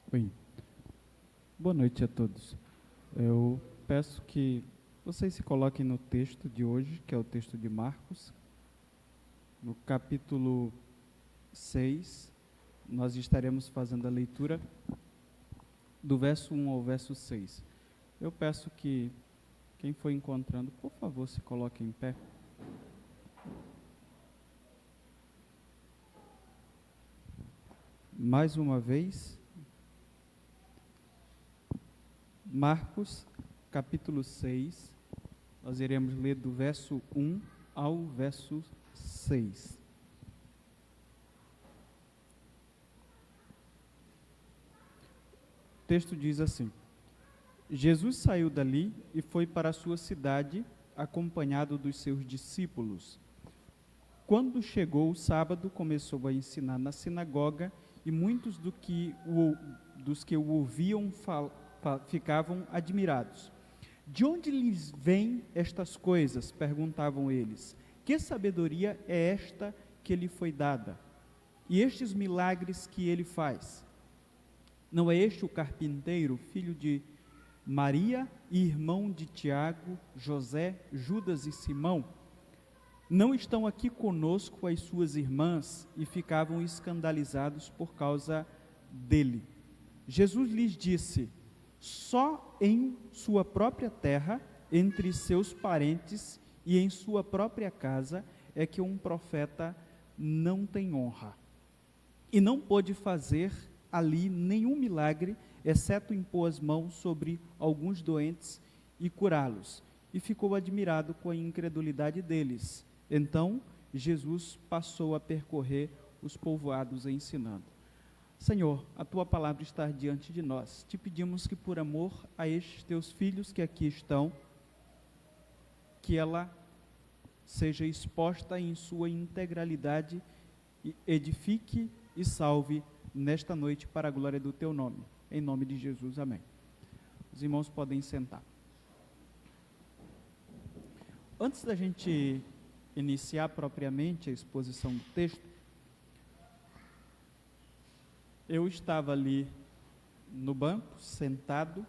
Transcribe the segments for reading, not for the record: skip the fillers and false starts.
Oi, boa noite a todos. Eu peço que vocês se coloquem no texto de hoje, que é o texto de Marcos, no capítulo 6. Nós estaremos fazendo a leitura do verso 1 ao verso 6. Eu peço que quem for encontrando, por favor, se coloque em pé. Mais uma vez, Marcos, capítulo 6, nós iremos ler do verso 1 ao verso 6. O texto diz assim: Jesus saiu dali e foi para a sua cidade, acompanhado dos seus discípulos. Quando chegou o sábado, começou a ensinar na sinagoga, e muitos dos que o ouviam ficavam admirados. De onde lhes vêm estas coisas? Perguntavam eles. Que sabedoria é esta que lhe foi dada? E estes milagres que ele faz? Não é este o carpinteiro, filho de Maria e irmão de Tiago, José, Judas e Simão? Não estão aqui conosco as suas irmãs? E ficavam escandalizados por causa dele. Jesus lhes disse: só em sua própria terra, entre seus parentes e em sua própria casa, é que um profeta não tem honra. E não pôde fazer ali nenhum milagre, exceto impor as mãos sobre alguns doentes e curá-los. E ficou admirado com a incredulidade deles. Então, Jesus passou a percorrer os povoados ensinando. Senhor, a tua palavra está diante de nós. Te pedimos que, por amor a estes teus filhos que aqui estão, que ela seja exposta em sua integralidade, e edifique e salve nesta noite para a glória do teu nome. Em nome de Jesus, amém. Os irmãos podem sentar. Antes da gente iniciar propriamente a exposição do texto, eu estava ali no banco, sentado,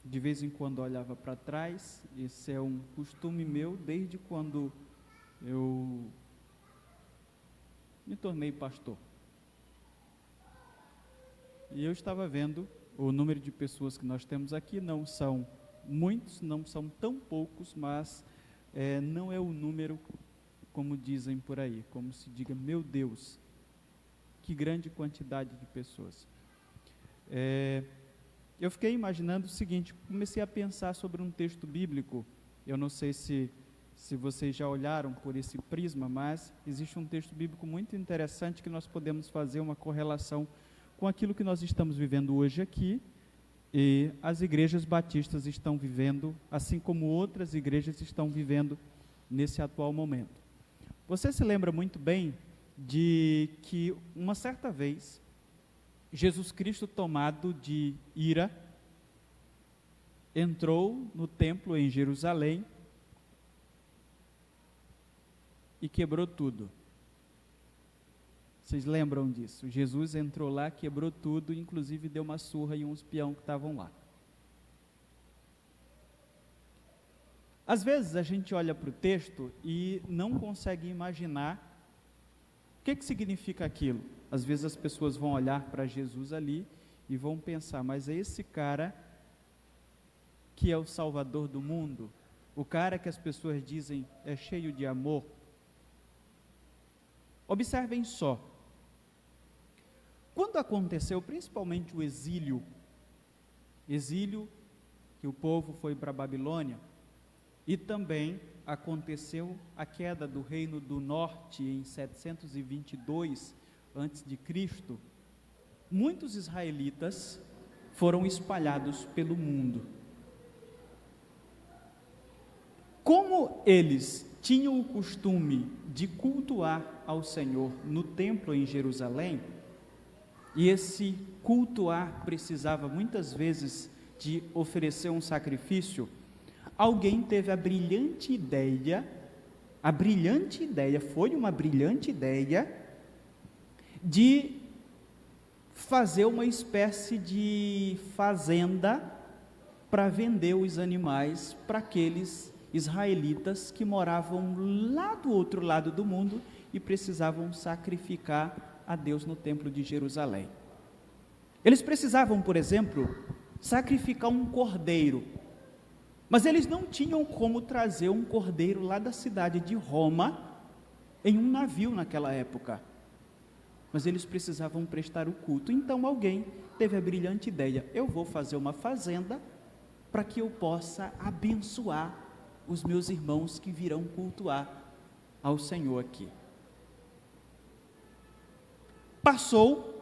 de vez em quando olhava para trás. Esse é um costume meu desde quando eu me tornei pastor. E eu estava vendo o número de pessoas que nós temos aqui, não são muitos, não são tão poucos, mas não é o número como dizem por aí, como se diga, meu Deus, que grande quantidade de pessoas. Eu fiquei imaginando o seguinte, comecei a pensar sobre um texto bíblico. Eu não sei se vocês já olharam por esse prisma, mas existe um texto bíblico muito interessante que nós podemos fazer uma correlação com aquilo que nós estamos vivendo hoje aqui, e as igrejas batistas estão vivendo, assim como outras igrejas estão vivendo nesse atual momento. Você se lembra muito bem de que uma certa vez, Jesus Cristo, tomado de ira, entrou no templo em Jerusalém e quebrou tudo. Vocês lembram disso? Jesus entrou lá, quebrou tudo, inclusive deu uma surra em uns peão que estavam lá. Às vezes a gente olha para o texto e não consegue imaginar o que significa aquilo. Às vezes as pessoas vão olhar para Jesus ali e vão pensar, mas é esse cara que é o Salvador do mundo? O cara que as pessoas dizem é cheio de amor? Observem só. Quando aconteceu principalmente o exílio que o povo foi para a Babilônia, e também aconteceu a queda do reino do norte em 722 a.C., muitos israelitas foram espalhados pelo mundo. Como eles tinham o costume de cultuar ao Senhor no templo em Jerusalém, e esse cultuar precisava muitas vezes de oferecer um sacrifício, alguém teve a brilhante ideia, foi uma brilhante ideia, de fazer uma espécie de fazenda para vender os animais para aqueles israelitas que moravam lá do outro lado do mundo e precisavam sacrificar a Deus no templo de Jerusalém. Eles precisavam, por exemplo, sacrificar um cordeiro, mas eles não tinham como trazer um cordeiro lá da cidade de Roma em um navio naquela época, mas eles precisavam prestar o culto. Então alguém teve a brilhante ideia: eu vou fazer uma fazenda para que eu possa abençoar os meus irmãos que virão cultuar ao Senhor aqui. Passou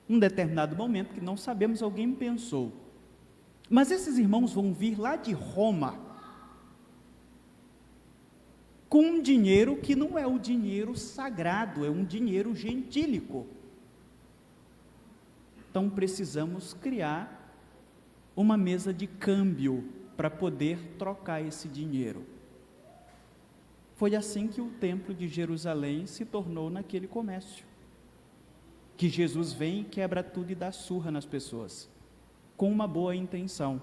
um determinado momento, que não sabemos, alguém pensou: mas esses irmãos vão vir lá de Roma com um dinheiro que não é o dinheiro sagrado, é um dinheiro gentílico. Então precisamos criar uma mesa de câmbio para poder trocar esse dinheiro. Foi assim que o templo de Jerusalém se tornou naquele comércio, que Jesus vem e quebra tudo e dá surra nas pessoas, com uma boa intenção.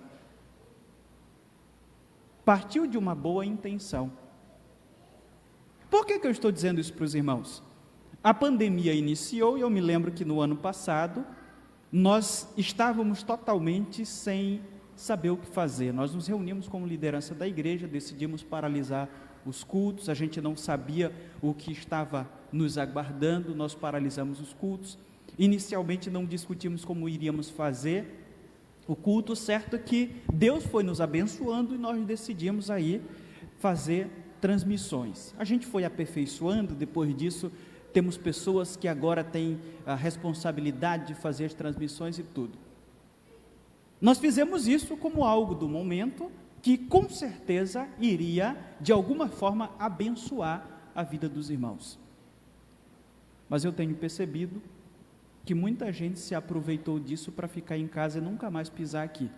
Partiu de uma boa intenção. Por que eu estou dizendo isso para os irmãos? A pandemia iniciou e eu me lembro que no ano passado nós estávamos totalmente sem saber o que fazer. Nós nos reunimos como liderança da igreja, decidimos paralisar os cultos, a gente não sabia o que estava nos aguardando, nós paralisamos os cultos. Inicialmente não discutimos como iríamos fazer o culto, certo é que Deus foi nos abençoando e nós decidimos aí fazer transmissões. A gente foi aperfeiçoando, depois disso temos pessoas que agora têm a responsabilidade de fazer as transmissões e tudo. Nós fizemos isso como algo do momento que com certeza iria de alguma forma abençoar a vida dos irmãos. Mas eu tenho percebido que muita gente se aproveitou disso para ficar em casa e nunca mais pisar aqui.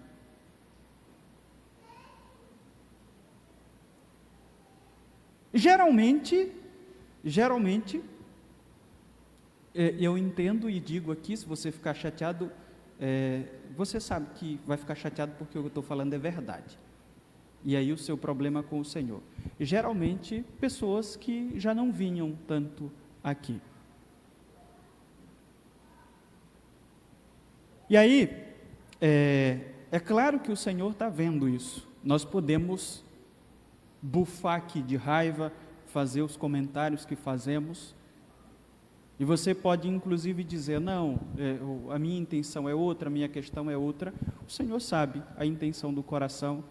Geralmente, eu entendo e digo aqui, se você ficar chateado, você sabe que vai ficar chateado porque o que eu estou falando é verdade. E aí o seu problema com o Senhor. Geralmente, pessoas que já não vinham tanto aqui. E aí, é claro que o Senhor está vendo isso. Nós podemos bufar aqui de raiva, fazer os comentários que fazemos, e você pode inclusive dizer: não, a minha intenção é outra, a minha questão é outra. O Senhor sabe a intenção do coração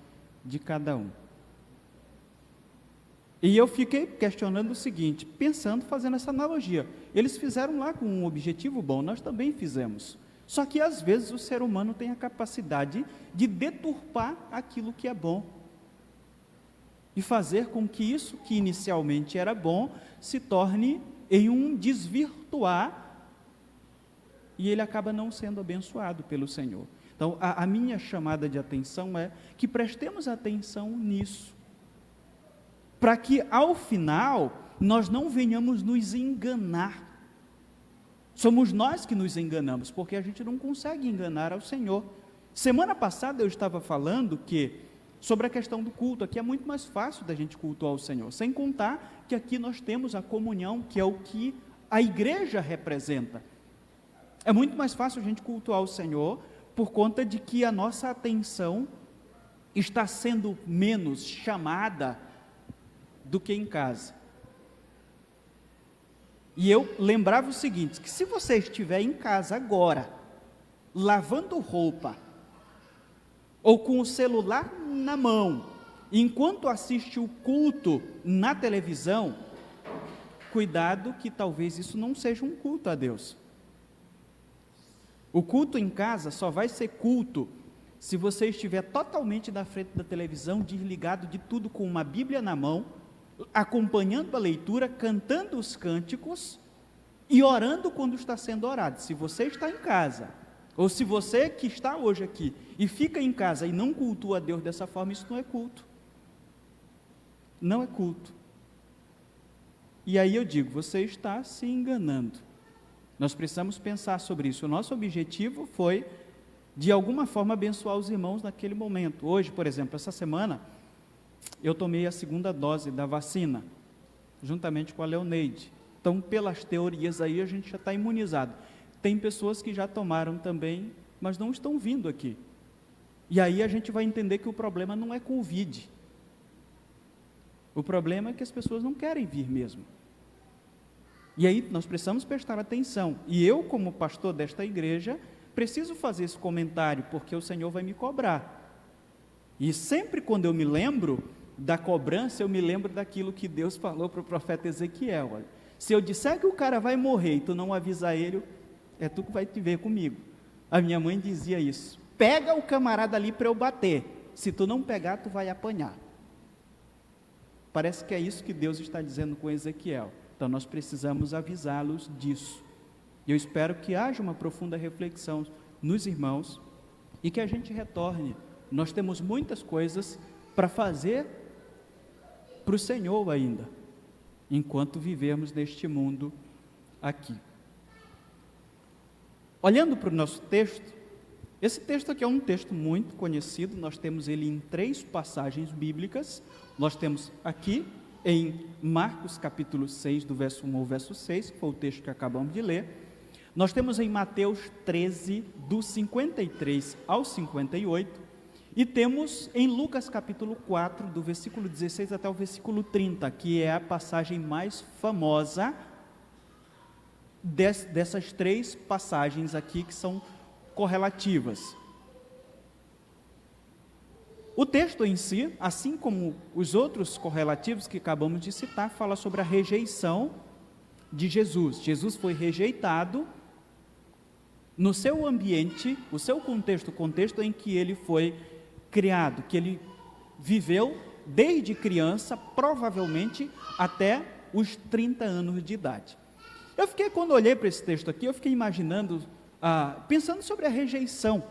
de cada um. E eu fiquei questionando o seguinte, pensando, fazendo essa analogia: eles fizeram lá com um objetivo bom, nós também fizemos, só que às vezes o ser humano tem a capacidade de deturpar aquilo que é bom, e fazer com que isso que inicialmente era bom se torne em um desvirtuar, e ele acaba não sendo abençoado pelo Senhor. Então a minha chamada de atenção é que prestemos atenção nisso, para que ao final nós não venhamos nos enganar. Somos nós que nos enganamos, porque a gente não consegue enganar ao Senhor. Semana passada eu estava falando que sobre a questão do culto, aqui é muito mais fácil da gente cultuar o Senhor, sem contar que aqui nós temos a comunhão, que é o que a igreja representa. É muito mais fácil a gente cultuar o Senhor, por conta de que a nossa atenção está sendo menos chamada do que em casa. E eu lembrava o seguinte, que se você estiver em casa agora, lavando roupa, ou com o celular na mão, enquanto assiste o culto na televisão, cuidado que talvez isso não seja um culto a Deus. O culto em casa só vai ser culto se você estiver totalmente na frente da televisão, desligado de tudo, com uma Bíblia na mão, acompanhando a leitura, cantando os cânticos e orando quando está sendo orado. Se você está em casa, ou se você que está hoje aqui e fica em casa e não cultua a Deus dessa forma, isso não é culto. Não é culto. E aí eu digo, você está se enganando. Nós precisamos pensar sobre isso. O nosso objetivo foi, de alguma forma, abençoar os irmãos naquele momento. Hoje, por exemplo, essa semana, eu tomei a 2ª dose da vacina, juntamente com a Leoneide. Então, pelas teorias aí, a gente já está imunizado. Tem pessoas que já tomaram também, mas não estão vindo aqui. E aí a gente vai entender que o problema não é Covid. O problema é que as pessoas não querem vir mesmo. E aí nós precisamos prestar atenção. E eu, como pastor desta igreja, preciso fazer esse comentário, porque o Senhor vai me cobrar. E sempre quando eu me lembro da cobrança, eu me lembro daquilo que Deus falou para o profeta Ezequiel. Olha, se eu disser que o cara vai morrer e tu não avisar ele, é tu que vai te ver comigo. A minha mãe dizia isso. Pega o camarada ali para eu bater. Se tu não pegar, tu vai apanhar. Parece que é isso que Deus está dizendo com Ezequiel. Então nós precisamos avisá-los disso. Eu espero que haja uma profunda reflexão nos irmãos e que a gente retorne. Nós temos muitas coisas para fazer para o Senhor ainda, enquanto vivemos neste mundo aqui. Olhando para o nosso texto, esse texto aqui é um texto muito conhecido, nós temos ele em 3 passagens bíblicas. Nós temos aqui em Marcos capítulo 6, do verso 1 ao verso 6, que foi o texto que acabamos de ler. Nós temos em Mateus 13, do 53 ao 58, e temos em Lucas capítulo 4, do versículo 16 até o versículo 30, que é a passagem mais famosa dessas 3 passagens aqui, que são correlativas. O texto em si, assim como os outros correlativos que acabamos de citar, fala sobre a rejeição de Jesus. Jesus foi rejeitado no seu ambiente, o seu contexto, o contexto em que ele foi criado, que ele viveu desde criança, provavelmente até os 30 anos de idade. Quando olhei para esse texto aqui, eu fiquei imaginando, pensando sobre a rejeição.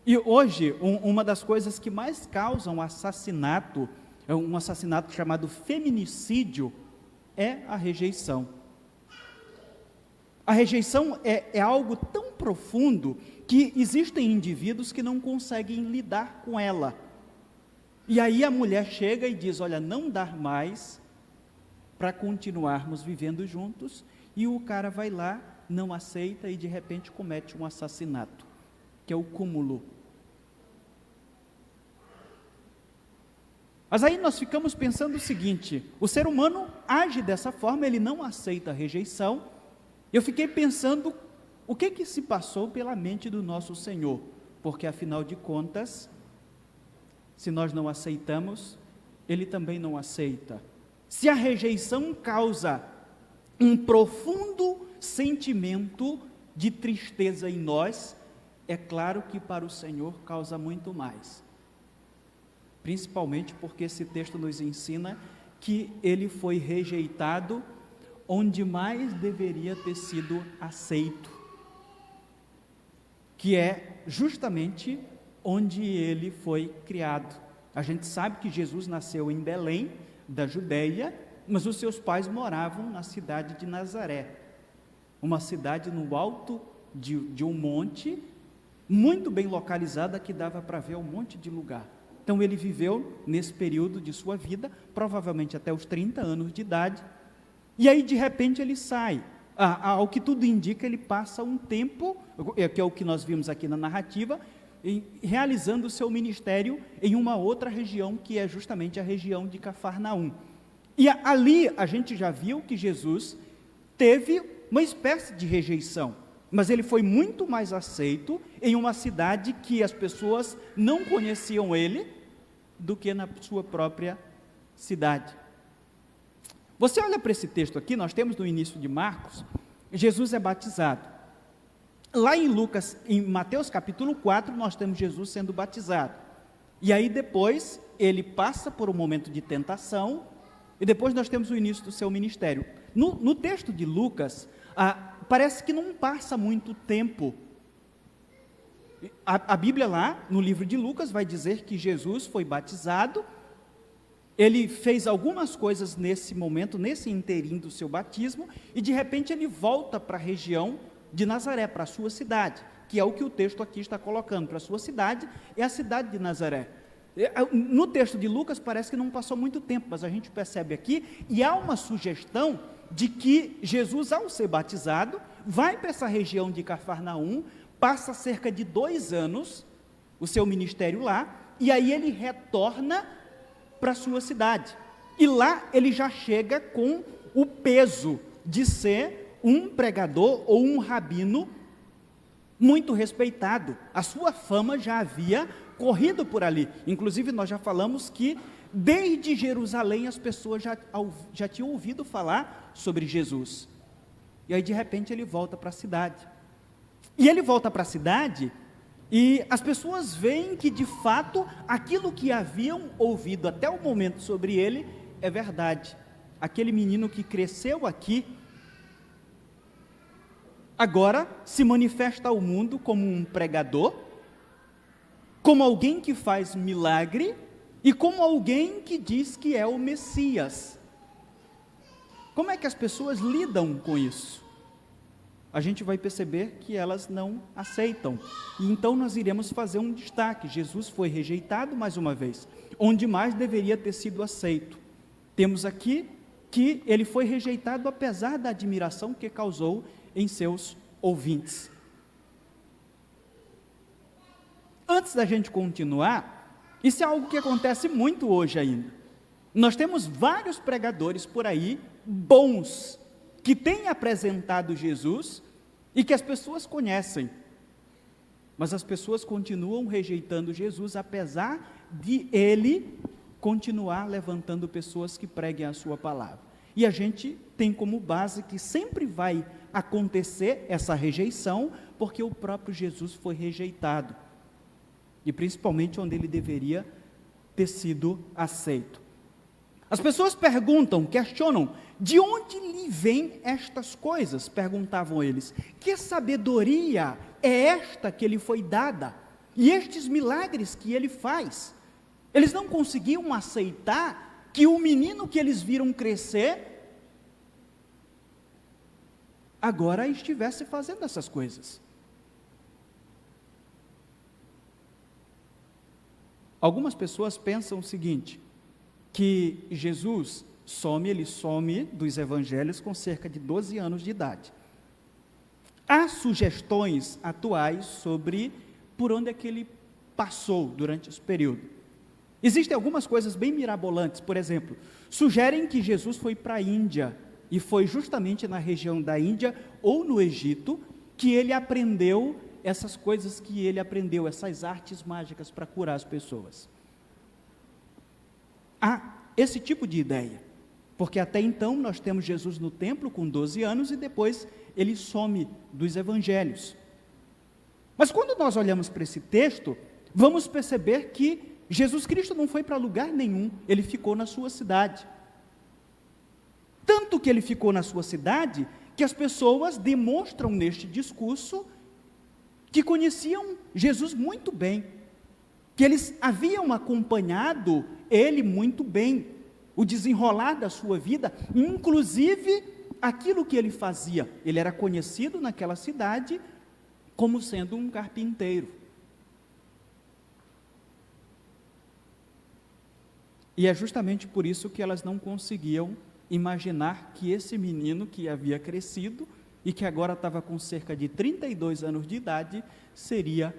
E hoje, uma das coisas que mais causam assassinato, um assassinato chamado feminicídio, é a rejeição. A rejeição é algo tão profundo que existem indivíduos que não conseguem lidar com ela. E aí a mulher chega e diz, olha, não dá mais para continuarmos vivendo juntos, e o cara vai lá, não aceita e de repente comete um assassinato, que é o cúmulo. Mas aí nós ficamos pensando o seguinte, o ser humano age dessa forma, ele não aceita a rejeição. Eu fiquei pensando, o que se passou pela mente do nosso Senhor? Porque afinal de contas, se nós não aceitamos, Ele também não aceita. Se a rejeição causa um profundo sentimento de tristeza em nós, é claro que para o Senhor causa muito mais. Principalmente porque esse texto nos ensina que ele foi rejeitado onde mais deveria ter sido aceito, que é justamente onde ele foi criado. A gente sabe que Jesus nasceu em Belém, da Judeia, mas os seus pais moravam na cidade de Nazaré, uma cidade no alto de um monte, muito bem localizada, que dava para ver um monte de lugar. Então ele viveu nesse período de sua vida, provavelmente até os 30 anos de idade, e aí de repente ele sai. Ao que tudo indica, ele passa um tempo, que é o que nós vimos aqui na narrativa, realizando o seu ministério em uma outra região, que é justamente a região de Cafarnaum. E ali a gente já viu que Jesus teve uma espécie de rejeição, mas ele foi muito mais aceito em uma cidade que as pessoas não conheciam ele, do que na sua própria cidade. Você olha para esse texto aqui, nós temos no início de Marcos, Jesus é batizado. Lá em Lucas, em Mateus capítulo 4, nós temos Jesus sendo batizado. E aí depois, ele passa por um momento de tentação, e depois nós temos o início do seu ministério. No texto de Lucas, parece que não passa muito tempo. A Bíblia lá, no livro de Lucas, vai dizer que Jesus foi batizado, ele fez algumas coisas nesse momento, nesse interim do seu batismo, e de repente ele volta para a região de Nazaré, para a sua cidade, que é o que o texto aqui está colocando, para a sua cidade, é a cidade de Nazaré. No texto de Lucas parece que não passou muito tempo, mas a gente percebe aqui, e há uma sugestão de que Jesus, ao ser batizado, vai para essa região de Cafarnaum, passa cerca de 2 anos o seu ministério lá, e aí ele retorna para a sua cidade. E lá ele já chega com o peso de ser um pregador ou um rabino muito respeitado. A sua fama já havia corrido por ali. Inclusive nós já falamos que desde Jerusalém as pessoas já tinham ouvido falar sobre Jesus. E aí de repente ele volta para a cidade. E ele volta para a cidade e as pessoas veem que de fato aquilo que haviam ouvido até o momento sobre ele é verdade. Aquele menino que cresceu aqui, agora se manifesta ao mundo como um pregador, como alguém que faz milagre e como alguém que diz que é o Messias. Como é que as pessoas lidam com isso? A gente vai perceber que elas não aceitam. E então nós iremos fazer um destaque. Jesus foi rejeitado mais uma vez, onde mais deveria ter sido aceito. Temos aqui que ele foi rejeitado apesar da admiração que causou em seus ouvintes. Antes da gente continuar, isso é algo que acontece muito hoje ainda. Nós temos vários pregadores por aí, bons, que têm apresentado Jesus e que as pessoas conhecem, mas as pessoas continuam rejeitando Jesus, apesar de ele continuar levantando pessoas que preguem a sua palavra. E a gente tem como base que sempre vai acontecer essa rejeição, porque o próprio Jesus foi rejeitado, e principalmente onde ele deveria ter sido aceito. As pessoas perguntam, questionam, de onde lhe vêm estas coisas? Perguntavam eles. Que sabedoria é esta que lhe foi dada? E estes milagres que ele faz? Eles não conseguiam aceitar que o menino que eles viram crescer, agora estivesse fazendo essas coisas. Algumas pessoas pensam o seguinte, que Jesus ele some dos evangelhos com cerca de 12 anos de idade. Há sugestões atuais sobre por onde é que ele passou durante esse período. Existem algumas coisas bem mirabolantes, por exemplo, sugerem que Jesus foi para a Índia, e foi justamente na região da Índia ou no Egito que ele aprendeu essas coisas que ele aprendeu, essas artes mágicas para curar as pessoas. Há esse tipo de ideia, porque até então nós temos Jesus no templo com 12 anos e depois ele some dos evangelhos. Mas quando nós olhamos para esse texto, vamos perceber que Jesus Cristo não foi para lugar nenhum, ele ficou na sua cidade. Tanto que ele ficou na sua cidade, que as pessoas demonstram neste discurso que conheciam Jesus muito bem, que eles haviam acompanhado ele muito bem, o desenrolar da sua vida, inclusive aquilo que ele fazia. Ele era conhecido naquela cidade como sendo um carpinteiro. E é justamente por isso que elas não conseguiam imaginar que esse menino que havia crescido e que agora estava com cerca de 32 anos de idade, seria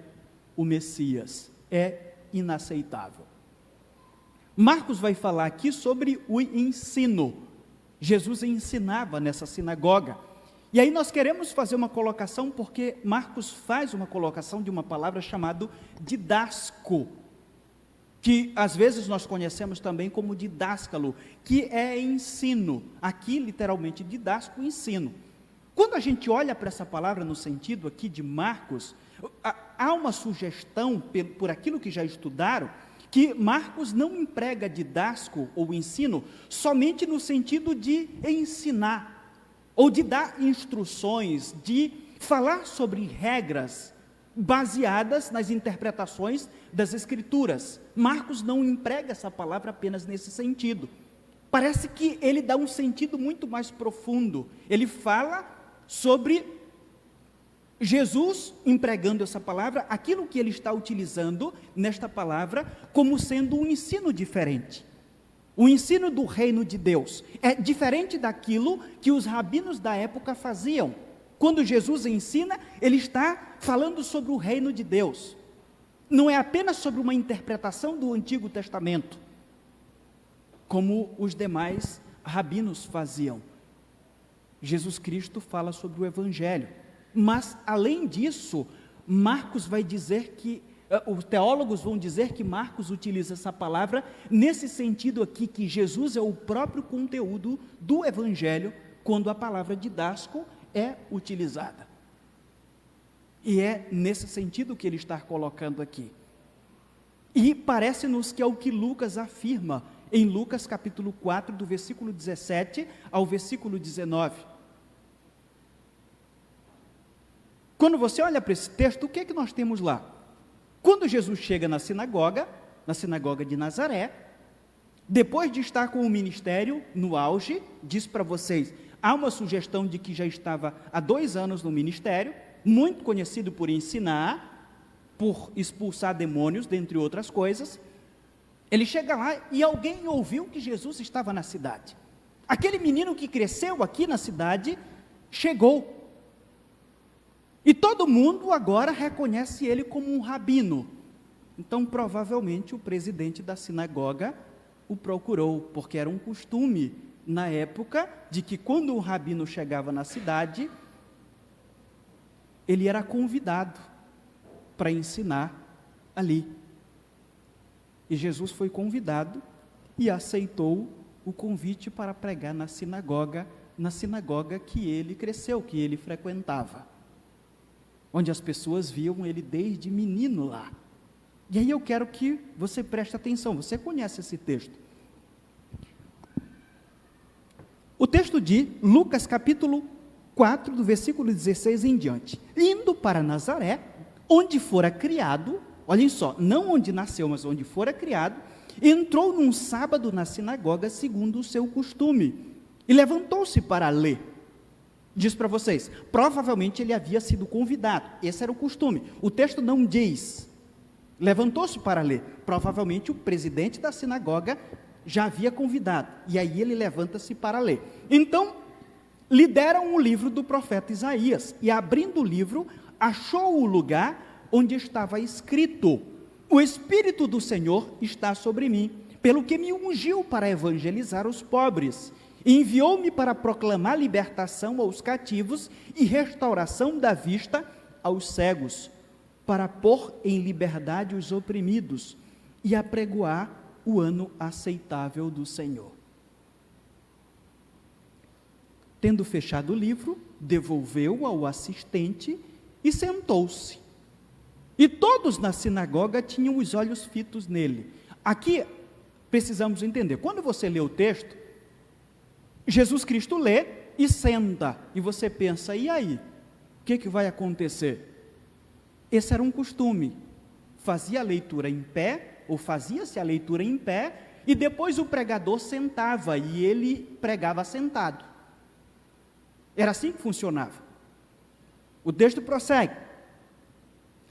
o Messias. É inaceitável. Marcos vai falar aqui sobre o ensino. Jesus ensinava nessa sinagoga. E aí nós queremos fazer uma colocação, porque Marcos faz uma colocação de uma palavra chamada didasco, que às vezes nós conhecemos também como didáscalo, que é ensino. Aqui, literalmente, didasco, ensino. Quando a gente olha para essa palavra no sentido aqui de Marcos, há uma sugestão, por aquilo que já estudaram, que Marcos não emprega didasco ou ensino somente no sentido de ensinar, ou de dar instruções, de falar sobre regras, baseadas nas interpretações das Escrituras. Marcos não emprega essa palavra apenas nesse sentido. Parece que ele dá um sentido muito mais profundo. Ele fala sobre Jesus empregando essa palavra, aquilo que ele está utilizando nesta palavra como sendo um ensino diferente. O ensino do reino de Deus é diferente daquilo que os rabinos da época faziam. Quando Jesus ensina, ele está falando sobre o reino de Deus. Não é apenas sobre uma interpretação do Antigo Testamento, como os demais rabinos faziam. Jesus Cristo fala sobre o Evangelho. Mas, além disso, Marcos vai dizer que, os teólogos vão dizer que Marcos utiliza essa palavra nesse sentido aqui, que Jesus é o próprio conteúdo do Evangelho, quando a palavra didasco é utilizada. E é nesse sentido que ele está colocando aqui. E parece-nos que é o que Lucas afirma, em Lucas capítulo 4, do versículo 17 ao versículo 19. Quando você olha para esse texto, o que é que nós temos lá? Quando Jesus chega na sinagoga de Nazaré, depois de estar com o ministério no auge, diz para vocês, há uma sugestão de que já estava há 2 anos no ministério, muito conhecido por ensinar, por expulsar demônios, dentre outras coisas. Ele chega lá e alguém ouviu que Jesus estava na cidade. Aquele menino que cresceu aqui na cidade, chegou. E todo mundo agora reconhece ele como um rabino. Então, provavelmente, o presidente da sinagoga o procurou, porque era um costume, na época, de que quando um rabino chegava na cidade, ele era convidado para ensinar ali. E Jesus foi convidado e aceitou o convite para pregar na sinagoga que ele cresceu, que ele frequentava, onde as pessoas viam ele desde menino lá. E aí eu quero que você preste atenção, você conhece esse texto. O texto de Lucas capítulo 4, do versículo 16 em diante. Indo para Nazaré, onde fora criado, olhem só, não onde nasceu, mas onde fora criado, entrou num sábado na sinagoga, segundo o seu costume, e levantou-se para ler. Diz para vocês, provavelmente ele havia sido convidado, esse era o costume. O texto não diz, levantou-se para ler. Provavelmente o presidente da sinagoga já havia convidado, e aí ele levanta-se para ler. Então, lhe deram o livro do profeta Isaías, e abrindo o livro, achou o lugar onde estava escrito: o Espírito do Senhor está sobre mim, pelo que me ungiu para evangelizar os pobres, enviou-me para proclamar libertação aos cativos e restauração da vista aos cegos, para pôr em liberdade os oprimidos e apregoar o ano aceitável do Senhor. Tendo fechado o livro, devolveu-o ao assistente e sentou-se. E todos na sinagoga tinham os olhos fitos nele. Aqui precisamos entender, quando você lê o texto, Jesus Cristo lê e senta, e você pensa, e aí? O que vai acontecer? Esse era um costume, fazia a leitura em pé, ou fazia-se a leitura em pé, e depois o pregador sentava, e ele pregava sentado. Era assim que funcionava. O texto prossegue.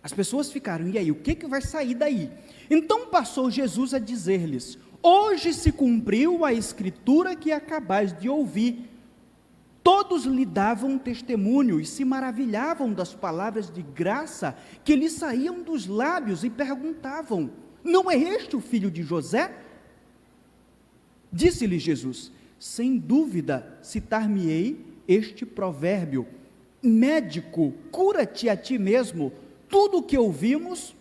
As pessoas ficaram, e aí, o que vai sair daí? Então passou Jesus a dizer-lhes: hoje se cumpriu a escritura que acabais de ouvir. Todos lhe davam testemunho e se maravilhavam das palavras de graça que lhe saíam dos lábios e perguntavam: não é este o filho de José? Disse-lhe Jesus: sem dúvida citar-me-ei este provérbio: médico, cura-te a ti mesmo, tudo o que ouvimos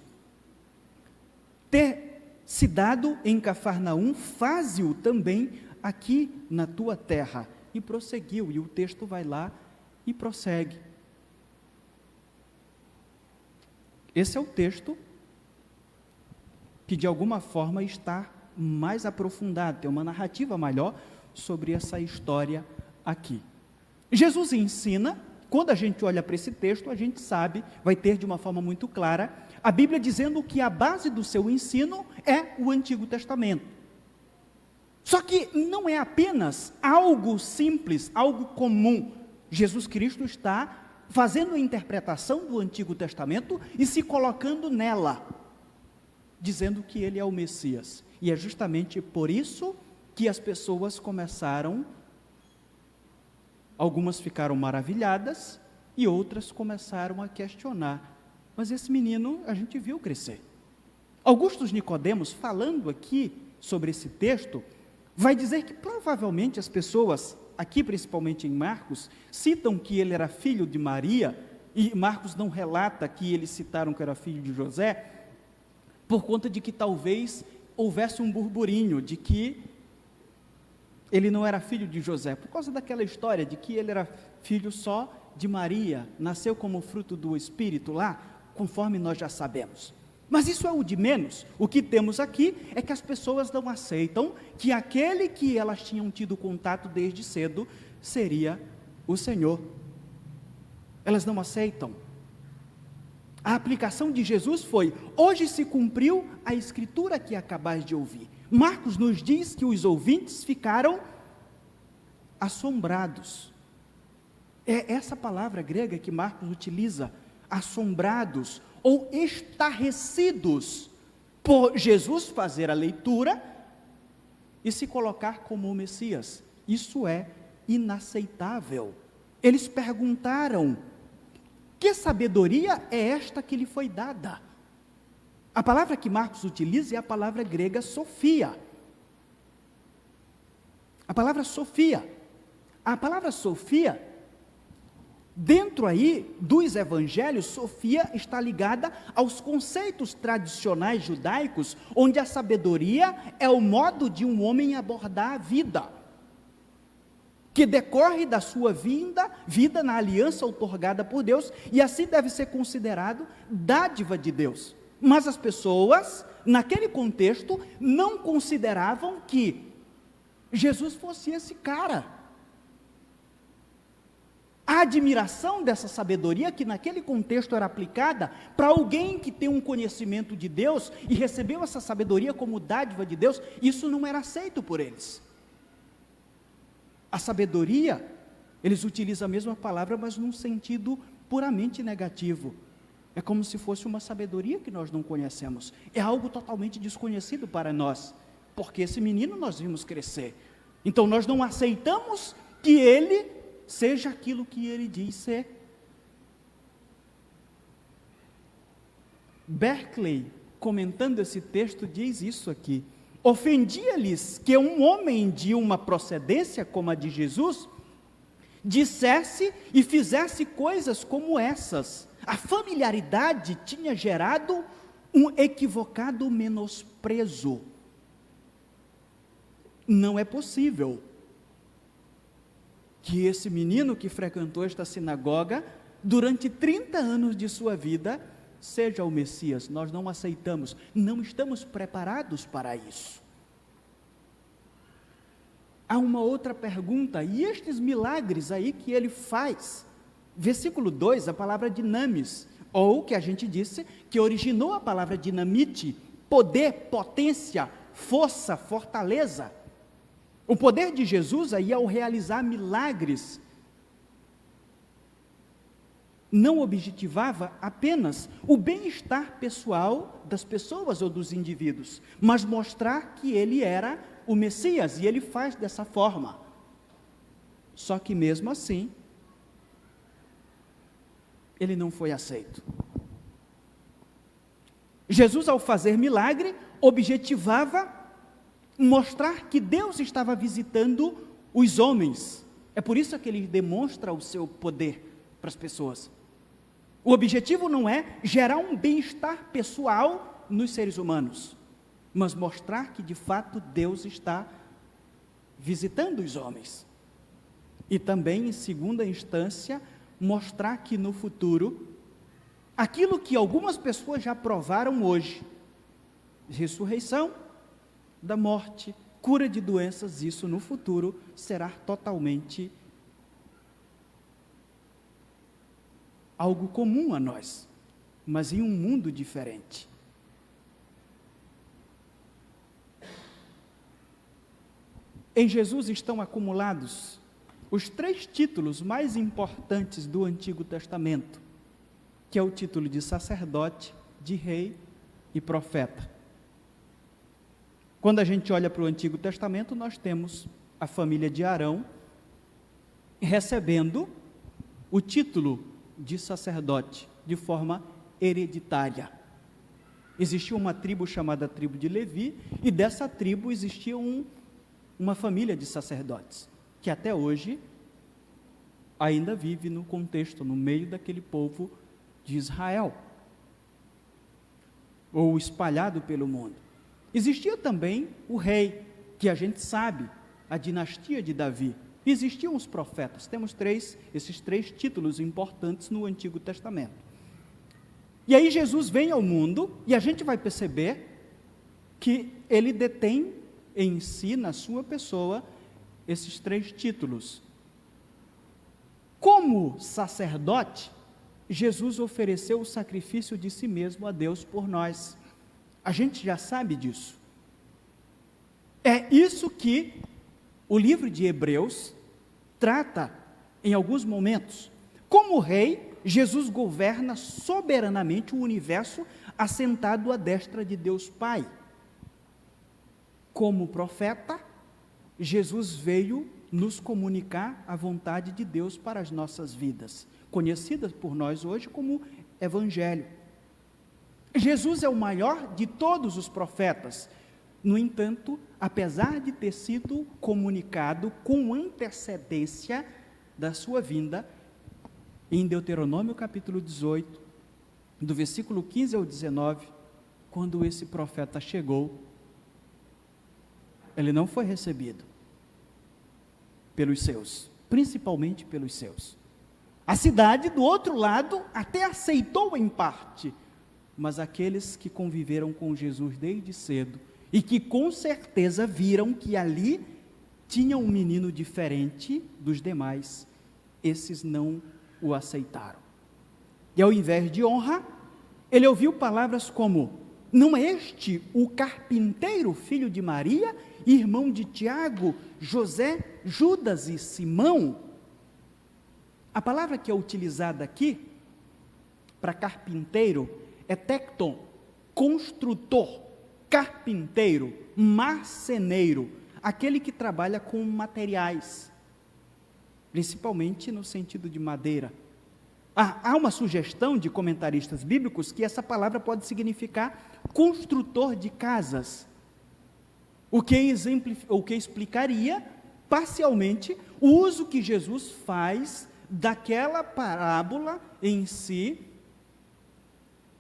ter se dado em Cafarnaum, faze-o também aqui na tua terra. E prosseguiu, e o texto vai lá e prossegue. Esse é o texto que de alguma forma está mais aprofundado, tem uma narrativa maior sobre essa história aqui. Jesus ensina quando a gente olha para esse texto, a gente sabe, vai ter de uma forma muito clara, a Bíblia dizendo que a base do seu ensino é o Antigo Testamento. Só que não é apenas algo simples, algo comum. Jesus Cristo está fazendo a interpretação do Antigo Testamento e se colocando nela, dizendo que ele é o Messias. E é justamente por isso que as pessoas começaram, algumas ficaram maravilhadas e outras começaram a questionar. Mas esse menino a gente viu crescer. Augustus Nicodemos, falando aqui sobre esse texto, vai dizer que provavelmente as pessoas, aqui principalmente em Marcos, citam que ele era filho de Maria, e Marcos não relata que eles citaram que era filho de José, por conta de que talvez houvesse um burburinho de que ele não era filho de José, por causa daquela história de que ele era filho só de Maria, nasceu como fruto do Espírito lá, conforme nós já sabemos. Mas isso é o de menos. O que temos aqui é que as pessoas não aceitam que aquele que elas tinham tido contato desde cedo seria o Senhor. Elas não aceitam. A aplicação de Jesus foi: hoje se cumpriu a escritura que acabais de ouvir. Marcos nos diz que os ouvintes ficaram assombrados. É essa palavra grega que Marcos utiliza, assombrados ou estarrecidos por Jesus fazer a leitura e se colocar como o Messias. Isso é inaceitável. Eles perguntaram: que sabedoria é esta que lhe foi dada? A palavra que Marcos utiliza é a palavra grega Sofia. A palavra Sofia. A palavra Sofia, dentro aí dos evangelhos, Sofia está ligada aos conceitos tradicionais judaicos, onde a sabedoria é o modo de um homem abordar a vida, que decorre da sua vida na aliança outorgada por Deus, e assim deve ser considerado dádiva de Deus. Mas as pessoas, naquele contexto, não consideravam que Jesus fosse esse cara. A admiração dessa sabedoria, que naquele contexto era aplicada para alguém que tem um conhecimento de Deus e recebeu essa sabedoria como dádiva de Deus, isso não era aceito por eles. A sabedoria, eles utilizam a mesma palavra, mas num sentido puramente negativo. É como se fosse uma sabedoria que nós não conhecemos. É algo totalmente desconhecido para nós, porque esse menino nós vimos crescer. Então nós não aceitamos que ele seja aquilo que ele diz ser. Berkeley, comentando esse texto, diz isso aqui: ofendia-lhes que um homem de uma procedência como a de Jesus dissesse e fizesse coisas como essas. A familiaridade tinha gerado um equivocado menosprezo. Não é possível que esse menino que frequentou esta sinagoga durante 30 anos de sua vida seja o Messias. Nós não aceitamos, não estamos preparados para isso. Há uma outra pergunta: e estes milagres aí que ele faz? Versículo 2, a palavra dinamis, ou que a gente disse, que originou a palavra dinamite, poder, potência, força, fortaleza. O poder de Jesus aí ao realizar milagres não objetivava apenas o bem-estar pessoal das pessoas ou dos indivíduos, mas mostrar que ele era o Messias, e ele faz dessa forma. Só que mesmo assim, ele não foi aceito. Jesus, ao fazer milagre, objetivava mostrar que Deus estava visitando os homens. É por isso que ele demonstra o seu poder para as pessoas. O objetivo não é gerar um bem-estar pessoal nos seres humanos, mas mostrar que de fato Deus está visitando os homens. E também, em segunda instância, mostrar que no futuro, aquilo que algumas pessoas já provaram hoje, ressurreição da morte, cura de doenças, isso no futuro será totalmente algo comum a nós, mas em um mundo diferente. Em Jesus estão acumulados os 3 títulos mais importantes do Antigo Testamento, que é o título de sacerdote, de rei e profeta. Quando a gente olha para o Antigo Testamento, nós temos a família de Arão recebendo o título de sacerdote de forma hereditária. Existia uma tribo chamada tribo de Levi, e dessa tribo existia uma família de sacerdotes, que até hoje ainda vive no contexto, no meio daquele povo de Israel, ou espalhado pelo mundo. Existia também o rei, que a gente sabe, a dinastia de Davi. Existiam os profetas. Temos esses 3 títulos importantes no Antigo Testamento. E aí Jesus vem ao mundo, e a gente vai perceber que ele detém em si, na sua pessoa, esses 3 títulos. Como sacerdote, Jesus ofereceu o sacrifício de si mesmo a Deus por nós. A gente já sabe disso. É isso que o livro de Hebreus trata em alguns momentos. Como rei, Jesus governa soberanamente o universo assentado à destra de Deus Pai. Como profeta, Jesus veio nos comunicar a vontade de Deus para as nossas vidas, conhecidas por nós hoje como Evangelho. Jesus é o maior de todos os profetas. No entanto, apesar de ter sido comunicado com antecedência da sua vinda, em Deuteronômio capítulo 18, do versículo 15 ao 19, quando esse profeta chegou, ele não foi recebido pelos seus, principalmente pelos seus. A cidade do outro lado até aceitou em parte, mas aqueles que conviveram com Jesus desde cedo e que com certeza viram que ali tinha um menino diferente dos demais, esses não o aceitaram. E ao invés de honra, ele ouviu palavras como: não é este o carpinteiro, filho de Maria, irmão de Tiago, José, Judas e Simão? A palavra que é utilizada aqui para carpinteiro é tecton, construtor, carpinteiro, marceneiro, aquele que trabalha com materiais, principalmente no sentido de madeira. Há uma sugestão de comentaristas bíblicos que essa palavra pode significar construtor de casas, o que explicaria parcialmente o uso que Jesus faz daquela parábola em si,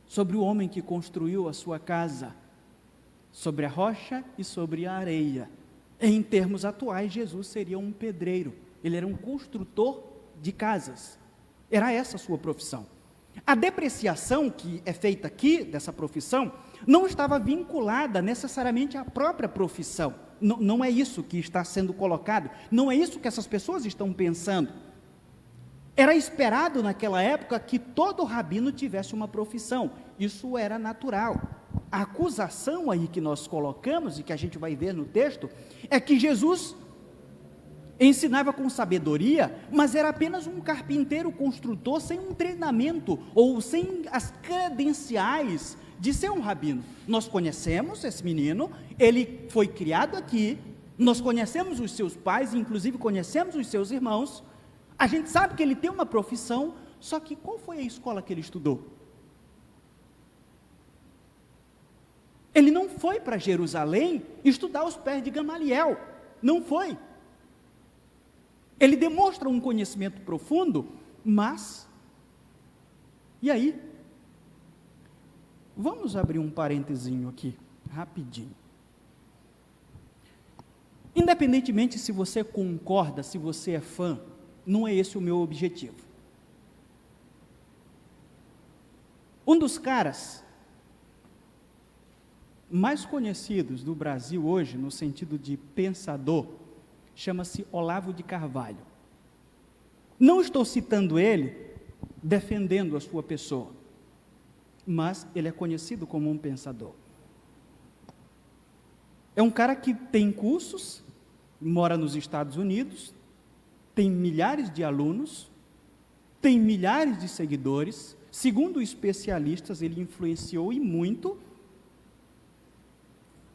sobre o homem que construiu a sua casa, sobre a rocha e sobre a areia. Em termos atuais, Jesus seria um pedreiro, ele era um construtor de casas, era essa a sua profissão. A depreciação que é feita aqui, dessa profissão, não estava vinculada necessariamente à própria profissão, não é isso que está sendo colocado, não é isso que essas pessoas estão pensando. Era esperado naquela época que todo rabino tivesse uma profissão, isso era natural. A acusação aí que nós colocamos, e que a gente vai ver no texto, é que Jesus ensinava com sabedoria, mas era apenas um carpinteiro construtor sem um treinamento, ou sem as credenciais de ser um rabino. Nós conhecemos esse menino, ele foi criado aqui, nós conhecemos os seus pais, inclusive conhecemos os seus irmãos, a gente sabe que ele tem uma profissão, só que qual foi a escola que ele estudou? Ele não foi para Jerusalém estudar aos pés de Gamaliel, não foi. Ele demonstra um conhecimento profundo, mas, e aí? Vamos abrir um parentezinho aqui, rapidinho. Independentemente se você concorda, se você é fã, não é esse o meu objetivo. Um dos caras mais conhecidos do Brasil hoje, no sentido de pensador, chama-se Olavo de Carvalho. Não estou citando ele defendendo a sua pessoa, mas ele é conhecido como um pensador. É um cara que tem cursos, mora nos Estados Unidos, tem milhares de alunos, tem milhares de seguidores. Segundo especialistas, ele influenciou e muito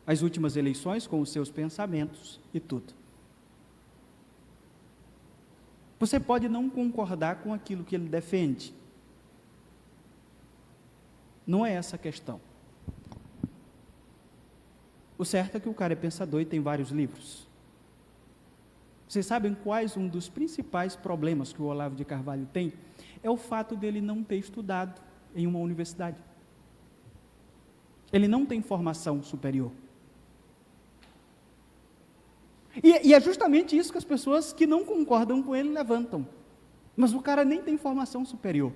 as últimas eleições com os seus pensamentos e tudo. Você pode não concordar com aquilo que ele defende. Não é essa a questão. O certo é que o cara é pensador e tem vários livros. Vocês sabem quais um dos principais problemas que o Olavo de Carvalho tem? É o fato dele não ter estudado em uma universidade. Ele não tem formação superior. E é justamente isso que as pessoas que não concordam com ele levantam. Mas o cara nem tem formação superior.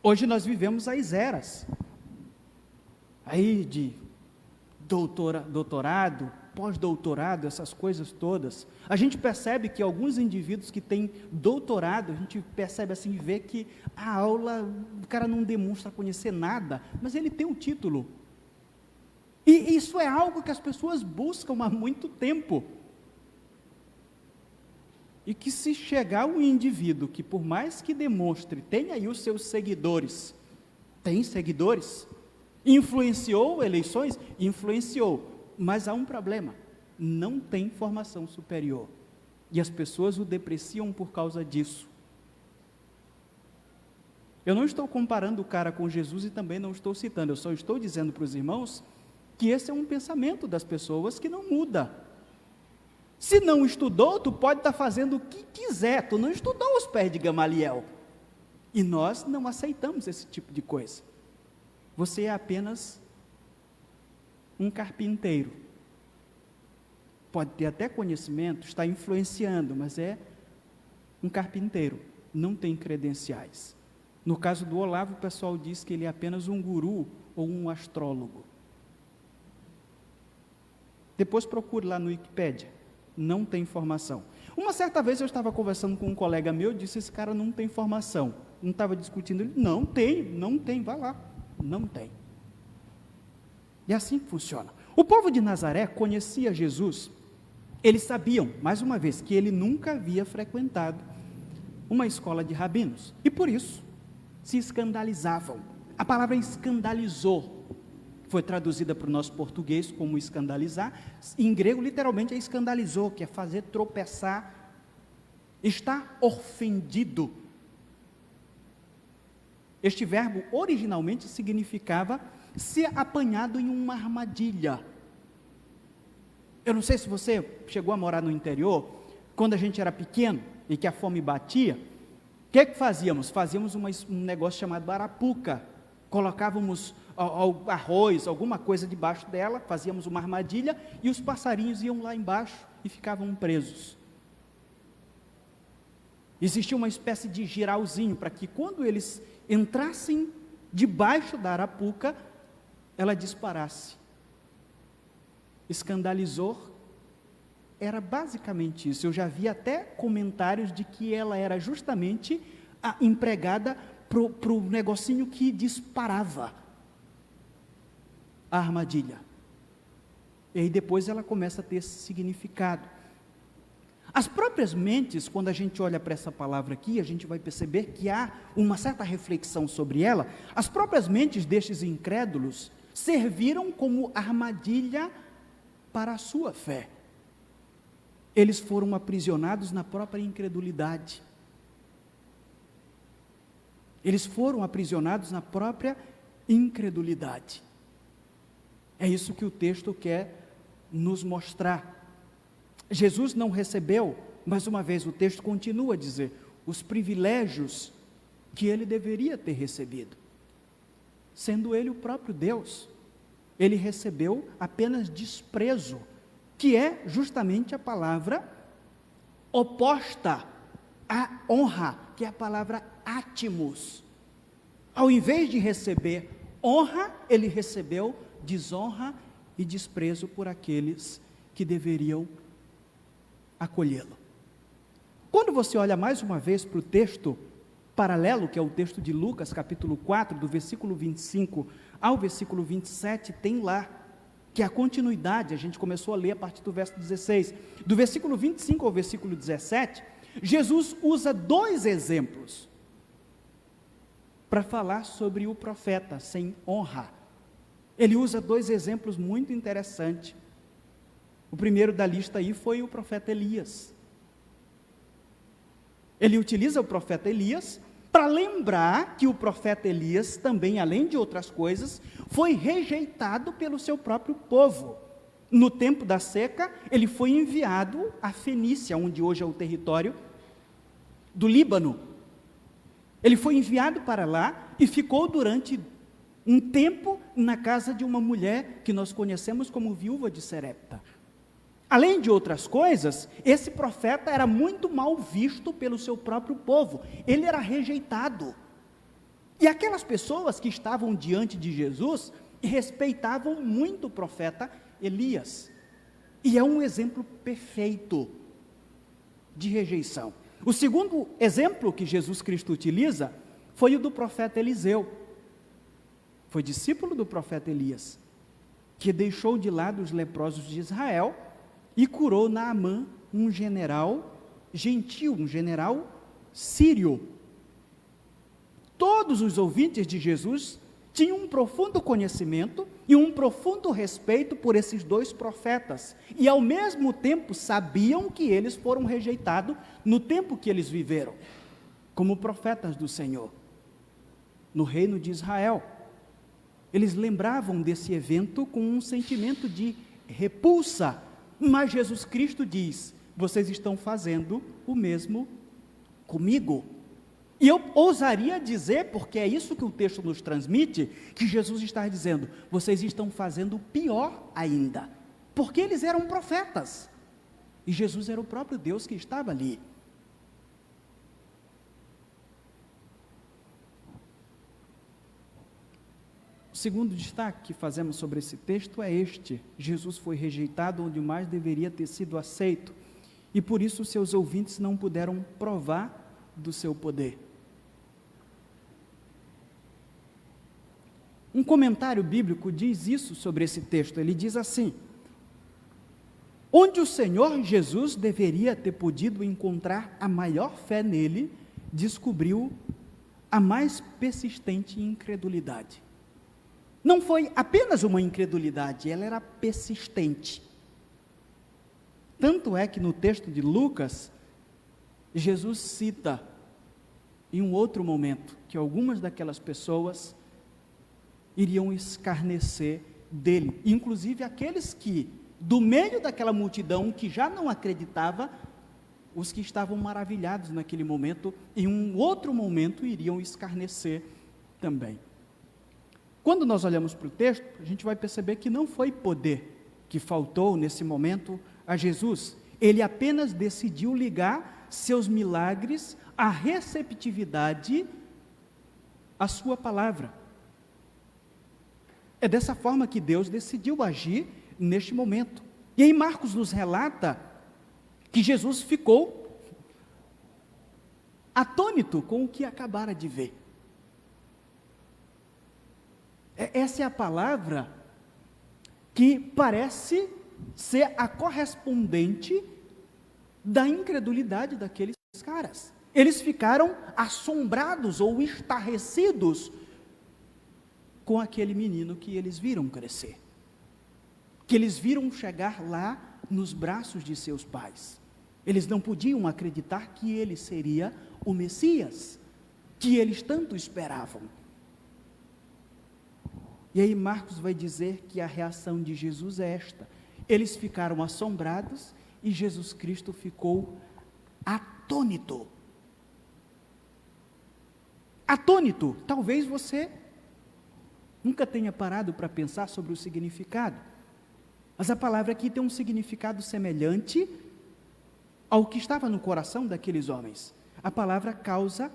Hoje nós vivemos as eras aí de doutorado, pós-doutorado, essas coisas todas. A gente percebe que alguns indivíduos que têm doutorado, a gente percebe assim, vê que a aula, o cara não demonstra conhecer nada, mas ele tem um título. E isso é algo que as pessoas buscam há muito tempo. E que se chegar um indivíduo que, por mais que demonstre, tem aí os seus seguidores, tem seguidores, influenciou eleições? Influenciou. Mas há um problema, não tem formação superior. E as pessoas o depreciam por causa disso. Eu não estou comparando o cara com Jesus e também não estou citando, eu só estou dizendo para os irmãos que esse é um pensamento das pessoas que não muda. Se não estudou, tu pode estar fazendo o que quiser, tu não estudou os pés de Gamaliel. E nós não aceitamos esse tipo de coisa. Você é apenas um carpinteiro. Pode ter até conhecimento, está influenciando, mas é um carpinteiro, não tem credenciais. No caso do Olavo, o pessoal diz que ele é apenas um guru ou um astrólogo. Depois procure lá no Wikipédia, não tem formação. Uma certa vez eu estava conversando com um colega meu, disse, esse cara não tem formação. Não estava discutindo, ele, não tem, vai lá, não tem. E assim funciona. O povo de Nazaré conhecia Jesus, eles sabiam, mais uma vez, que ele nunca havia frequentado uma escola de rabinos, e por isso se escandalizavam. A palavra escandalizou foi traduzida para o nosso português como escandalizar, em grego literalmente é escandalizou, que é fazer tropeçar, está ofendido. Este verbo originalmente significava ser apanhado em uma armadilha. Eu não sei se você chegou a morar no interior, quando a gente era pequeno e que a fome batia, o que fazíamos? Fazíamos um negócio chamado arapuca, colocávamos arroz, alguma coisa debaixo dela, fazíamos uma armadilha e os passarinhos iam lá embaixo e ficavam presos. Existia uma espécie de girauzinho para que quando eles entrassem debaixo da arapuca, ela disparasse. Escandalizou, era basicamente isso. Eu já vi até comentários de que ela era justamente a empregada para o negocinho que disparava a armadilha. E aí depois ela começa a ter esse significado. As próprias mentes, quando a gente olha para essa palavra aqui, a gente vai perceber que há uma certa reflexão sobre ela. As próprias mentes destes incrédulos serviram como armadilha para a sua fé. Eles foram aprisionados na própria incredulidade. Eles foram aprisionados na própria incredulidade. É isso que o texto quer nos mostrar. Jesus não recebeu, mais uma vez o texto continua a dizer, os privilégios que ele deveria ter recebido. Sendo ele o próprio Deus, ele recebeu apenas desprezo, que é justamente a palavra oposta à honra, que é a palavra átimos. Ao invés de receber honra, ele recebeu desonra e desprezo por aqueles que deveriam acolhê-lo. Quando você olha mais uma vez para o texto paralelo, que é o texto de Lucas, capítulo 4, do versículo 25 ao versículo 27, tem lá, que é a continuidade, a gente começou a ler a partir do verso 16. Do versículo 25 ao versículo 17, Jesus usa dois exemplos para falar sobre o profeta sem honra. Ele usa dois exemplos muito interessantes. O primeiro da lista aí foi o profeta Elias. Ele utiliza o profeta Elias para lembrar que o profeta Elias também, além de outras coisas, foi rejeitado pelo seu próprio povo. No tempo da seca, ele foi enviado à Fenícia, onde hoje é o território do Líbano. Ele foi enviado para lá e ficou durante um tempo na casa de uma mulher que nós conhecemos como viúva de Serepta. Além de outras coisas, esse profeta era muito mal visto pelo seu próprio povo. Ele era rejeitado. E aquelas pessoas que estavam diante de Jesus respeitavam muito o profeta Elias. E é um exemplo perfeito de rejeição. O segundo exemplo que Jesus Cristo utiliza foi o do profeta Eliseu. Foi discípulo do profeta Elias, que deixou de lado os leprosos de Israel e curou Naamã, um general gentil, um general sírio. Todos os ouvintes de Jesus tinham um profundo conhecimento e um profundo respeito por esses dois profetas, e ao mesmo tempo sabiam que eles foram rejeitados no tempo que eles viveram, como profetas do Senhor, no reino de Israel. Eles lembravam desse evento com um sentimento de repulsa, mas Jesus Cristo diz: vocês estão fazendo o mesmo comigo. E eu ousaria dizer, porque é isso que o texto nos transmite, que Jesus está dizendo: vocês estão fazendo pior ainda, porque eles eram profetas, e Jesus era o próprio Deus que estava ali. O segundo destaque que fazemos sobre esse texto é este: Jesus foi rejeitado onde mais deveria ter sido aceito, e por isso seus ouvintes não puderam provar do seu poder. Um comentário bíblico diz isso sobre esse texto. Ele diz assim: onde o Senhor Jesus deveria ter podido encontrar a maior fé nele, descobriu a mais persistente incredulidade. Não foi apenas uma incredulidade, ela era persistente. Tanto é que no texto de Lucas, Jesus cita em um outro momento que algumas daquelas pessoas iriam escarnecer dele, inclusive aqueles que, do meio daquela multidão que já não acreditava, os que estavam maravilhados naquele momento, em um outro momento iriam escarnecer também. Quando nós olhamos para o texto, a gente vai perceber que não foi poder que faltou nesse momento a Jesus. Ele apenas decidiu ligar seus milagres à receptividade à sua palavra. É dessa forma que Deus decidiu agir neste momento. E aí Marcos nos relata que Jesus ficou atônito com o que acabara de ver. Essa é a palavra que parece ser a correspondente da incredulidade daqueles caras. Eles ficaram assombrados ou estarrecidos com aquele menino que eles viram crescer, que eles viram chegar lá nos braços de seus pais. Eles não podiam acreditar que ele seria o Messias, que eles tanto esperavam. E aí Marcos vai dizer que a reação de Jesus é esta: eles ficaram assombrados e Jesus Cristo ficou atônito. Atônito. Talvez você nunca tenha parado para pensar sobre o significado, mas a palavra aqui tem um significado semelhante ao que estava no coração daqueles homens. A palavra causa,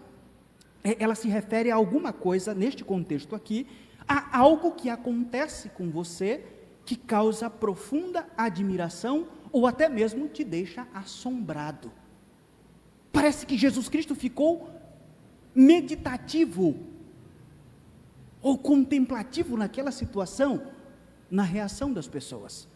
ela se refere a alguma coisa, neste contexto aqui, a algo que acontece com você, que causa profunda admiração, ou até mesmo te deixa assombrado. Parece que Jesus Cristo ficou meditativo ou contemplativo naquela situação, na reação das pessoas.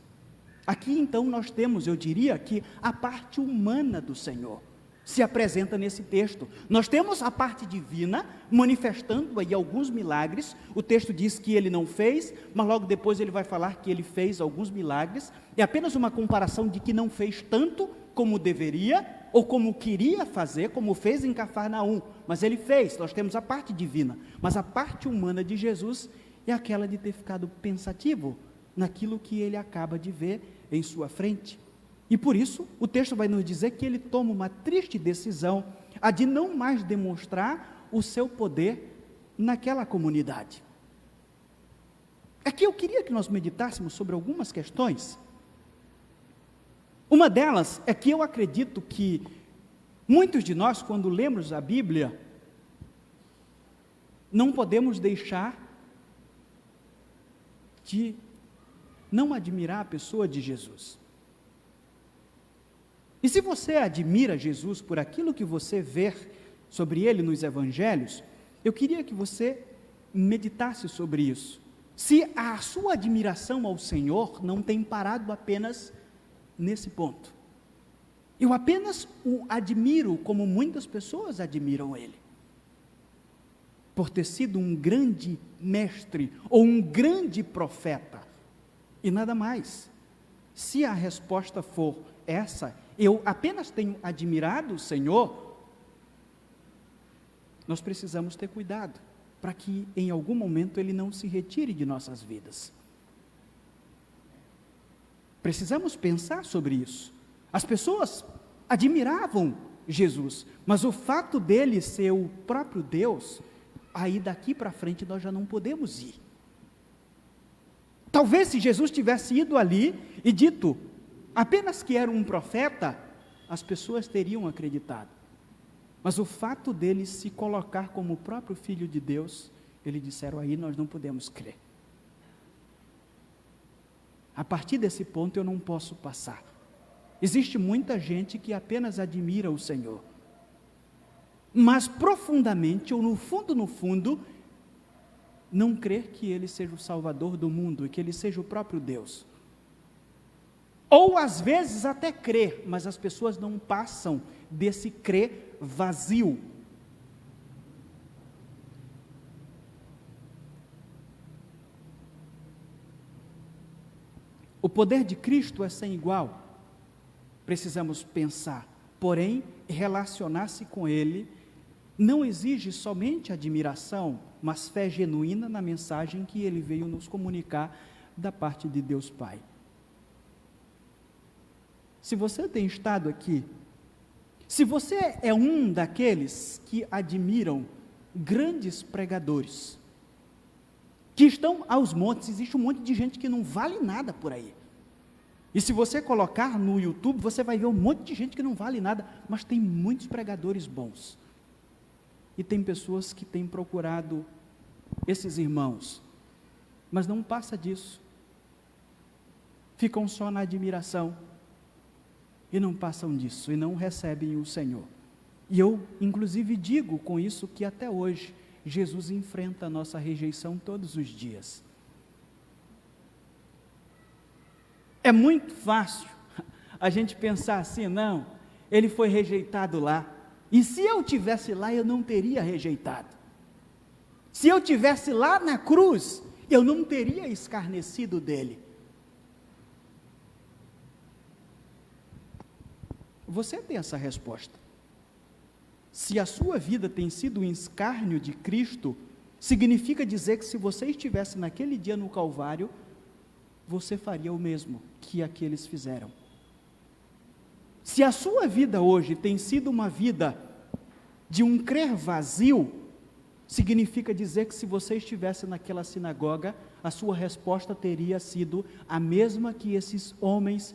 Aqui então nós temos, eu diria, que a parte humana do Senhor se apresenta nesse texto. Nós temos a parte divina manifestando aí alguns milagres. O texto diz que ele não fez, mas logo depois ele vai falar que ele fez alguns milagres. É apenas uma comparação de que não fez tanto como deveria ou como queria fazer, como fez em Cafarnaum, mas ele fez. Nós temos a parte divina, mas a parte humana de Jesus é aquela de ter ficado pensativo naquilo que ele acaba de ver em sua frente. E por isso, o texto vai nos dizer que ele toma uma triste decisão, a de não mais demonstrar o seu poder naquela comunidade. Aqui eu queria que nós meditássemos sobre algumas questões. Uma delas é que eu acredito que muitos de nós, quando lemos a Bíblia, não podemos deixar de não admirar a pessoa de Jesus. E se você admira Jesus por aquilo que você vê sobre ele nos evangelhos, eu queria que você meditasse sobre isso. Se a sua admiração ao Senhor não tem parado apenas nesse ponto. Eu apenas o admiro como muitas pessoas admiram ele. Por ter sido um grande mestre ou um grande profeta. E nada mais. Se a resposta for essa, eu apenas tenho admirado o Senhor, nós precisamos ter cuidado, para que em algum momento ele não se retire de nossas vidas. Precisamos pensar sobre isso. As pessoas admiravam Jesus, mas o fato dele ser o próprio Deus, aí daqui para frente nós já não podemos ir. Talvez se Jesus tivesse ido ali e dito apenas que era um profeta, as pessoas teriam acreditado. Mas o fato dele se colocar como o próprio Filho de Deus, eles disseram, aí nós não podemos crer. A partir desse ponto eu não posso passar. Existe muita gente que apenas admira o Senhor, mas profundamente, ou no fundo, não crer que Ele seja o Salvador do mundo, e que Ele seja o próprio Deus. Ou às vezes até crer, mas as pessoas não passam desse crer vazio. O poder de Cristo é sem igual. Precisamos pensar, porém, relacionar-se com Ele não exige somente admiração, mas fé genuína na mensagem que Ele veio nos comunicar da parte de Deus Pai. Se você tem estado aqui, se você é um daqueles que admiram grandes pregadores, que estão aos montes, existe um monte de gente que não vale nada por aí. E se você colocar no YouTube, você vai ver um monte de gente que não vale nada, mas tem muitos pregadores bons. E tem pessoas que têm procurado esses irmãos, mas não passa disso. Ficam só na admiração e não passam disso, e não recebem o Senhor. E eu, inclusive, digo com isso que até hoje, Jesus enfrenta a nossa rejeição todos os dias. É muito fácil a gente pensar assim, não, ele foi rejeitado lá, e se eu tivesse lá, eu não teria rejeitado. Se eu tivesse lá na cruz, eu não teria escarnecido dele. Você tem essa resposta. Se a sua vida tem sido um escárnio de Cristo, significa dizer que se você estivesse naquele dia no Calvário, você faria o mesmo que aqueles fizeram. Se a sua vida hoje tem sido uma vida de um crer vazio, significa dizer que se você estivesse naquela sinagoga, a sua resposta teria sido a mesma que esses homens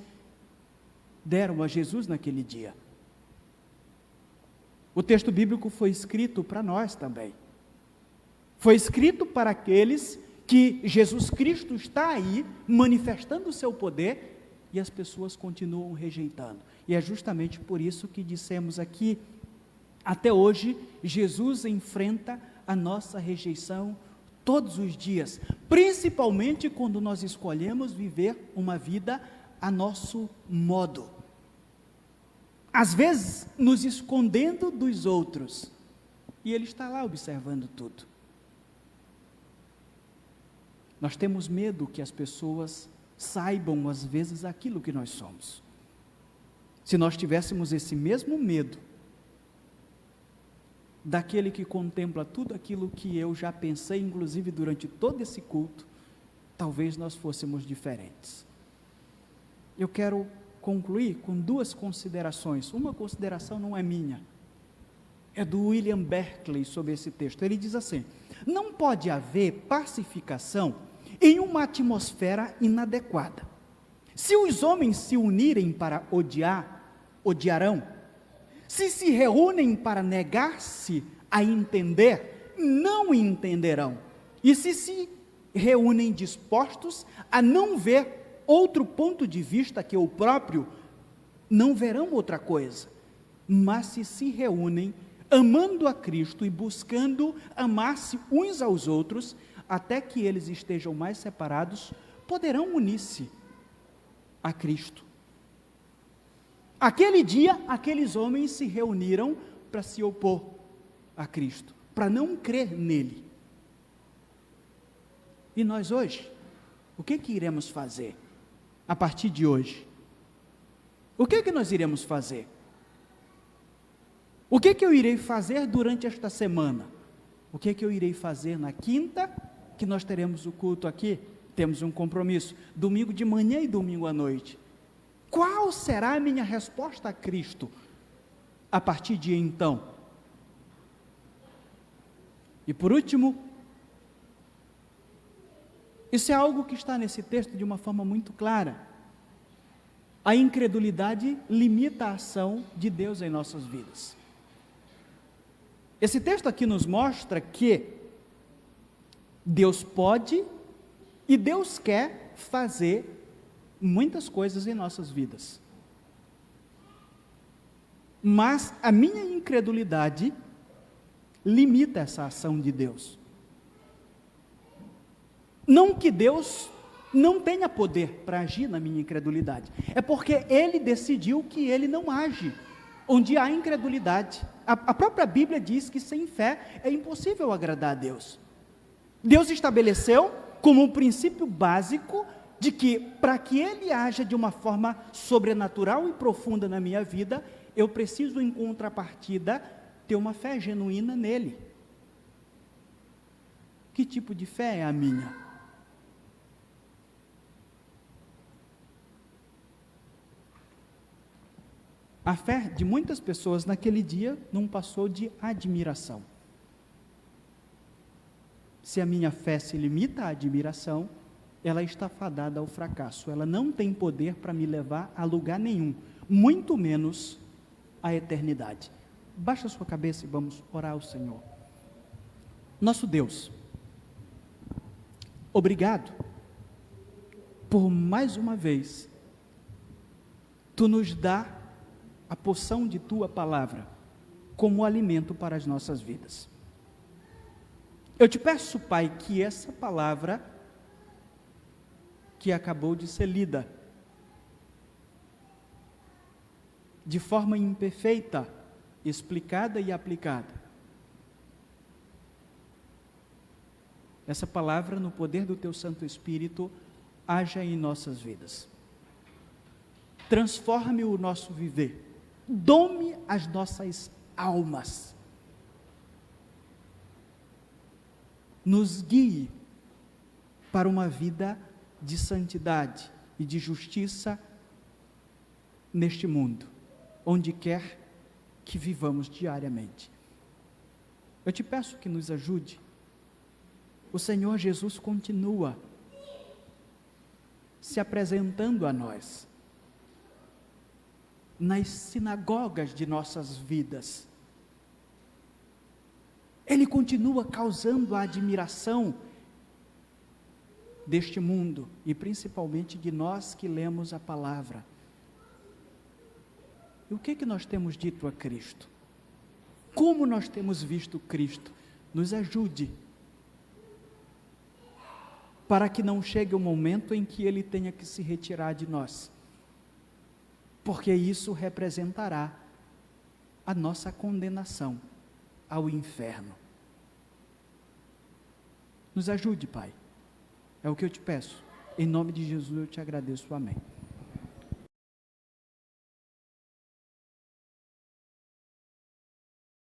deram a Jesus naquele dia. O texto bíblico foi escrito para nós também. Foi escrito para aqueles que Jesus Cristo está aí, manifestando o seu poder, e as pessoas continuam rejeitando. E é justamente por isso que dissemos aqui, Até hoje, Jesus enfrenta a nossa rejeição todos os dias, principalmente quando nós escolhemos viver uma vida a nosso modo. Às vezes, nos escondendo dos outros, e Ele está lá observando tudo. Nós temos medo que as pessoas saibam, às vezes, aquilo que nós somos. Se nós tivéssemos esse mesmo medo daquele que contempla tudo aquilo que eu já pensei, inclusive durante todo esse culto, talvez nós fôssemos diferentes. Eu quero concluir com duas considerações. Uma consideração não é minha, é do William Berkeley sobre esse texto. Ele diz assim: não pode haver pacificação em uma atmosfera inadequada. Se os homens se unirem para odiar, odiarão. Se reúnem para negar-se a entender, não entenderão. E se reúnem dispostos a não ver outro ponto de vista que o próprio, não verão outra coisa. Mas se reúnem amando a Cristo e buscando amar-se uns aos outros, até que eles estejam mais separados, poderão unir-se a Cristo. Aquele dia, aqueles homens se reuniram para se opor a Cristo, para não crer nele. E nós hoje, o que iremos fazer a partir de hoje? O que nós iremos fazer? O que eu irei fazer durante esta semana? O que eu irei fazer na quinta, que nós teremos o culto aqui? Temos um compromisso, domingo de manhã e domingo à noite. Qual será a minha resposta a Cristo a partir de então? E por último, isso é algo que está nesse texto de uma forma muito clara. A incredulidade limita a ação de Deus em nossas vidas. Esse texto aqui nos mostra que Deus pode e Deus quer fazer muitas coisas em nossas vidas. Mas a minha incredulidade limita essa ação de Deus. Não que Deus não tenha poder para agir na minha incredulidade, é porque Ele decidiu que Ele não age onde há incredulidade. A própria Bíblia diz que sem fé é impossível agradar a Deus. Deus estabeleceu como um princípio básico de que, para que Ele haja de uma forma sobrenatural e profunda na minha vida, eu preciso, em contrapartida, ter uma fé genuína nele. Que tipo de fé é a minha? A fé de muitas pessoas naquele dia não passou de admiração. Se a minha fé se limita à admiração, ela está fadada ao fracasso. Ela não tem poder para me levar a lugar nenhum, muito menos à eternidade. Baixa a sua cabeça e vamos orar ao Senhor. Nosso Deus, obrigado por mais uma vez Tu nos dá a porção de Tua palavra como alimento para as nossas vidas. Eu te peço, Pai, que essa palavra que acabou de ser lida, de forma imperfeita, explicada e aplicada, essa palavra, no poder do Teu Santo Espírito, haja em nossas vidas. Transforme o nosso viver, dome as nossas almas, nos guie para uma vida de santidade e de justiça neste mundo, onde quer que vivamos diariamente. Eu te peço que nos ajude. O Senhor Jesus continua se apresentando a nós nas sinagogas de nossas vidas. Ele continua causando a admiração deste mundo e principalmente de nós que lemos a palavra. E o que nós temos dito a Cristo? Como nós temos visto Cristo? Nos ajude, para que não chegue o momento em que Ele tenha que se retirar de nós, porque isso representará a nossa condenação ao inferno. Nos ajude, Pai, é o que eu te peço, em nome de Jesus eu te agradeço, amém.